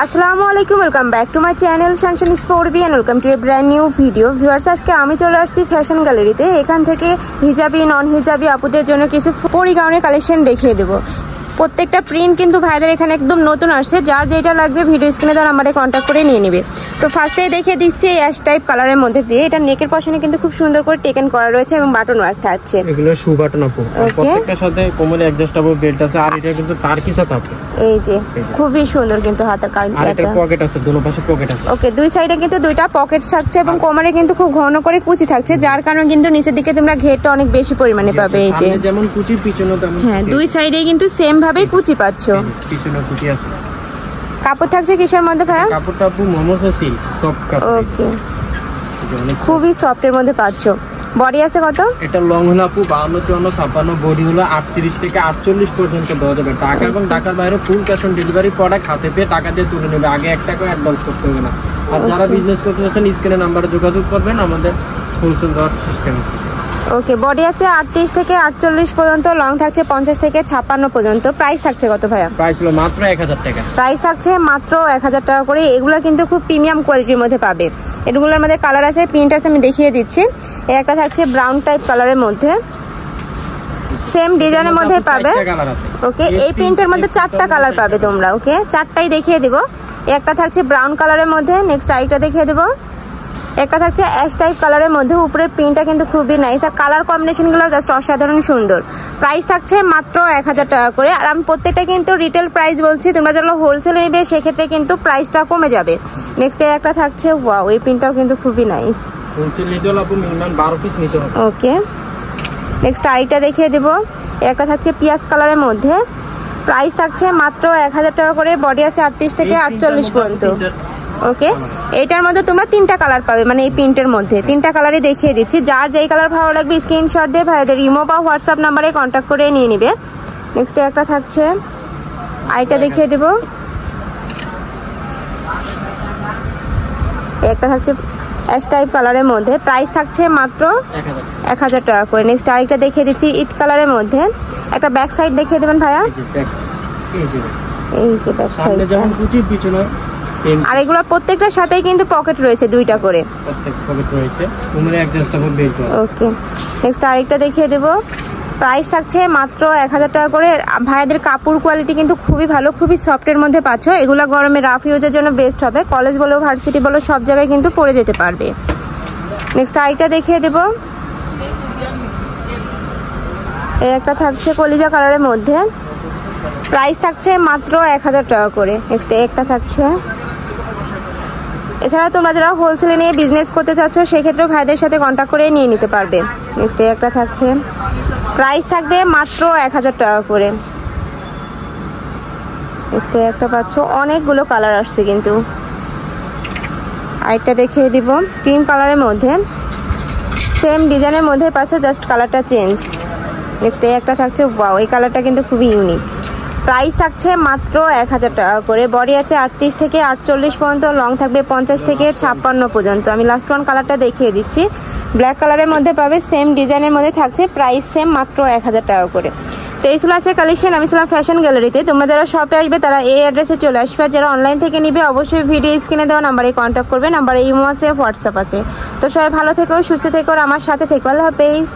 আসসালামু আলাইকুম, welcome back to my channel Sunshine Sport B and welcome to a brand new video. Viewers, আজকে আমি চলে আসছি ফ্যাশন গ্যালারিতে। এখান থেকে হিজাবি নন হিজাবি আপুদের জন্য কিছু পরি গাউনের কালেকশন দেখিয়ে দেবো। প্রত্যেকটা প্রিন্ট কিন্তু ভাইদের এখানে একদম নতুন আসছে। যার যেটা লাগবে ভিডিও স্ক্রিনে দেওয়া নাম্বারে কন্ট্যাক্ট করে নিয়ে নেবে। তো ফার্স্টে দেখিয়ে দিচ্ছি অ্যাশ টাইপ কালারের মধ্যে দিয়ে। এটা নেকের পশনে কিন্তু খুব সুন্দর করে টেকেন করা রয়েছে এবং বাটন ওয়ার্ক থাকছে। এগুলো শু বাটন আপু, প্রত্যেকটার সাথে কোমরে অ্যাডজাস্টেবল বেল্ট আছে। আর এটা কিন্তু টার্কি সাথে আপু, এই যে খুবই সুন্দর কিন্তু হাতের কাজটা। আর এটা পকেট আছে, দুটো পাশে পকেট আছে। ওকে, দুই সাইডে কিন্তু দুইটা পকেট থাকছে এবং কোমরে কিন্তু খুব ঘন করে কুচি থাকছে, যার কারণে কিন্তু নিচের দিকে তোমরা ঘেরটা অনেক বেশি পরিমাণে পাবে। এই যে যেমন কুচি পিছনে তেমন, হ্যাঁ, দুই সাইডে কিন্তু সেম ভাবে কুচি পাচ্ছ। পিছনে কুচি আছে। কাপড় থাকছে কিসের মধ্যে ভাইয়া? কাপড়টা আপু মমোসা সিল্ক সফট কাপড়। ওকে, খুবই সফটের মধ্যে পাচ্ছ। বডি আছে কত? এটা লং হলো আপু 52, 54, 56, বডি হলো 38 থেকে 48 পর্যন্ত দেওয়া যাবে। ঢাকা এবং ঢাকার বাইরে full cash on delivery, product হাতে পেয়ে টাকা দিয়ে তুলে নেবে। আগে 1 টাকা অ্যাডভান্স করতে হবে না। আর যারা বিজনেস করতে চাচ্ছেন স্ক্রিনে নাম্বারে যোগাযোগ করবেন, আমাদের হোলসেল দেওয়ার সিস্টেম আছে। ওকে, বডি আছে 38 থেকে 48 পর্যন্ত, লং থাকছে 50 থেকে 56 পর্যন্ত। প্রাইস থাকছে কত ভাইয়া? প্রাইস হলো মাত্র 1000 টাকা। প্রাইস থাকছে মাত্র 1000 টাকা করে। এগুলো কিন্তু খুব প্রিমিয়াম কোয়ালিটির মধ্যে পাবে। এগুলোর মধ্যে কালার আছে, প্রিন্ট আছে, আমি দেখিয়ে দিচ্ছি। একটা থাকছে ব্রাউন টাইপ কালারের মধ্যে, সেম ডিজাইনের মধ্যে পাবে। ওকে, এই প্রিন্টের মধ্যে 4টা কালার পাবে তোমরা। ওকে, 4টাই দেখিয়ে দিব। একটা থাকছে ব্রাউন কালারের মধ্যে, নেক্সট আরেকটা দেখিয়ে দেবো। একটা থাকছে অ্যাশ টাইপ কালারের মধ্যে, উপরের প্রিন্টটা কিন্তু খুবই নাইস আর কালার কম্বিনেশনগুলো জাস্ট অসাধারণ সুন্দর। প্রাইস থাকছে মাত্র 1000 টাকা করে। আর আমি প্রত্যেকটা কিন্তু রিটেল প্রাইস বলছি, তোমরা যারা হোলসেলে নেবে সেক্ষেত্রে কিন্তু প্রাইসটা কমে যাবে। নেক্সট একটা থাকছে, ওয়াও, এই প্রিন্টটাও কিন্তু খুবই নাইস। হোলসেল নিতে হলে আপু মিনিমাম 12 পিস নিতে হবে। ওকে, নেক্সট আরেকটা দেখিয়ে দেবো। একটা থাকছে পিয়াজ কালারের মধ্যে, প্রাইস থাকছে মাত্র 1000 টাকা করে। বডি আছে 38 থেকে 48 পর্যন্ত। ওকে, এইটার মধ্যে তোমরা 3টা কালার পাবে, মানে এই প্রিন্টের মধ্যে 3টা কালারই দেখিয়ে দিচ্ছি। যার যেই কালার ভালো লাগবে স্ক্রিনশট দিয়ে ভাইদের ইমো বা হোয়াটসঅ্যাপ নাম্বারে কন্ট্যাক্ট করে নিয়ে নিবে। নেক্সট একটা থাকছে, আইটা দেখিয়ে দেব। একটা থাকছে অ্যাশ টাইপ কালারের মধ্যে, প্রাইস থাকছে মাত্র 1000 টাকা করে। নেক্সট আরেকটা দেখিয়ে দিচ্ছি ইট কালারের মধ্যে। একটা ব্যাক সাইড দেখিয়ে দেবেন ভাইয়া। এই যে ব্যাক সাইড, যেমন কুচি পিছনে। আর এগুলো প্রত্যেকটার সাথেই কিন্তু পকেট রয়েছে, 2টা করে প্রত্যেক পকেট রয়েছে, কোমরে অ্যাডজাস্টেবল বেল্ট আছে। ওকে, নেক্সট আরেকটা দেখিয়ে দেব। প্রাইস থাকছে মাত্র 1000 টাকা করে। ভাইয়াদের কাপড় কোয়ালিটি কিন্তু খুবই ভালো, খুবই সফটের মধ্যে পাচ্ছ। এগুলো গরমে রাফ ইউজের জন্য বেস্ট হবে। কলেজ বলো, ভার্সিটি বলো, সব জায়গায় কিন্তু পরে যেতে পারবে। নেক্সট আরেকটা দেখিয়ে দেব। এই একটা থাকছে কলিজা কালারের মধ্যে, প্রাইস থাকছে মাত্র 1000 টাকা করে। নেক্সট একটা থাকছে। এছাড়া তোমরা যারা হোলসেলে নিয়ে বিজনেস করতে চাচ্ছ সেক্ষেত্রে ভাইদের সাথে কন্ট্যাক্ট করে নিয়ে নিতে পারবে। নেক্সট একটা থাকছে, প্রাইস থাকবে মাত্র 1000 টাকা করে। নেক্সট একটা পাচ্ছ, অনেকগুলো কালার আসছে কিন্তু। আরেকটা দেখিয়ে দিব ক্রিম কালারের মধ্যে, সেম ডিজাইনের মধ্যে পাচ্ছ, জাস্ট কালারটা চেঞ্জ। নেক্সট একটা থাকছে, ওয়াও, এই কালারটা কিন্তু খুবই ইউনিক। প্রাইস থাকছে মাত্র 1000 টাকা করে। বডি আছে 38 থেকে 48 পর্যন্ত, লং থাকবে 50 থেকে 56 পর্যন্ত। আমি লাস্ট ওয়ান কালারটা দেখিয়ে দিচ্ছি, ব্ল্যাক কালারের মধ্যে পাবে, সেম ডিজাইনের মধ্যে থাকছে, প্রাইস সেম মাত্র 1000 টাকা করে। তো এই ছিল আছে কালেকশন। আমি ছিলাম ফ্যাশন গ্যালারিতে। তোমরা যারা শপে আসবে তারা এই অ্যাড্রেসে চলে আসবে। যারা অনলাইন থেকে নিবে অবশ্যই ভিডিও স্ক্রিনে দেওয়া নাম্বারে কন্ট্যাক্ট করবে। নাম্বারে ইমো আছে, হোয়াটসঅ্যাপ আছে। তো সবাই ভালো থেকো, সুস্থ থেকো, আমার সাথে থেকো। আল্লাহ হাফেজ।